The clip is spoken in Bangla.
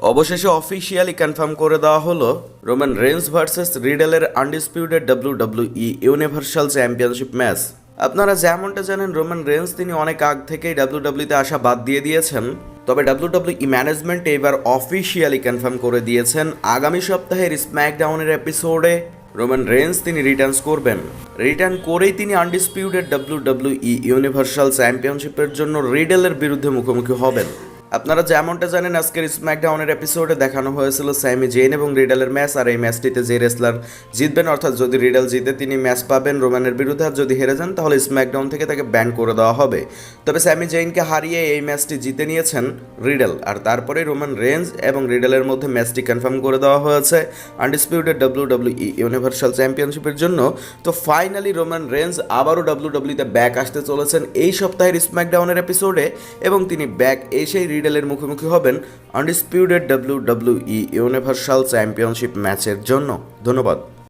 অবশেষে অফিসিয়ালি কনফার্ম করে দেওয়া হলো রোমান রেন্স ভার্সেস রিডেলের undisputed WWE universal championship match. আপনারা যেমনটা জানেন, রোমান রেন্স তিনি অনেক আগ থেকেই ডাব্লিউডাব্লিউতে আসা বাদ দিয়ে দিয়েছেন। তবে ডাব্লিউডাব্লিউই ম্যানেজমেন্ট এবার অফিসিয়ালি কনফার্ম করে দিয়েছেন আগামী সপ্তাহের স্ম্যাকডাউনের এপিসোডে রোমান রেন্স তিনি রিটার্ন করেই তিনি আনডিসপিউটেড ডাব্লিউডাব্লিউই ইউনিভার্সাল চ্যাম্পিয়নশিপের জন্য রিডেলের বিরুদ্ধে মুখোমুখি হবেন। আপনারা যেমনটা জানেন, আজকের স্ম্যাকডাউনের এপিসোডে দেখানো হয়েছিল স্যামি জেন এবং রিডেলের ম্যাচ। আর এই ম্যাচটিতে যে রেসলার জিতবেন, অর্থাৎ যদি রিডেল জিতে তিনি ম্যাচ পাবেন রোমানের বিরুদ্ধে, আর যদি হেরে যান তাহলে স্ম্যাকডাউন থেকে তাকে ব্যান করে দেওয়া হবে। তবে স্যামি জেইনকে হারিয়ে এই ম্যাচটি জিতে নিয়েছেন রিডেল, আর তারপরে রোমান রেঞ্জ এবং রিডেলের মধ্যে ম্যাচটি কনফার্ম করে দেওয়া হয়েছে আনডিসপিউটেড ডাব্লিউডাব্লিউই ইউনিভার্সাল চ্যাম্পিয়নশিপের জন্য। তো ফাইনালি রোমান রেঞ্জ আবারও ডাব্লিউডাব্লিউতে ব্যাক আসতে চলেছেন এই সপ্তাহের স্ম্যাকডাউনের এপিসোডে, এবং তিনি ব্যাক এসেই রিডেলের মুখোমুখি হবেন আনডিসপিউটেড ডাব্লিউডাব্লিউই ইউনিভার্সাল চ্যাম্পিয়নশিপ ম্যাচের জন্য। ধন্যবাদ।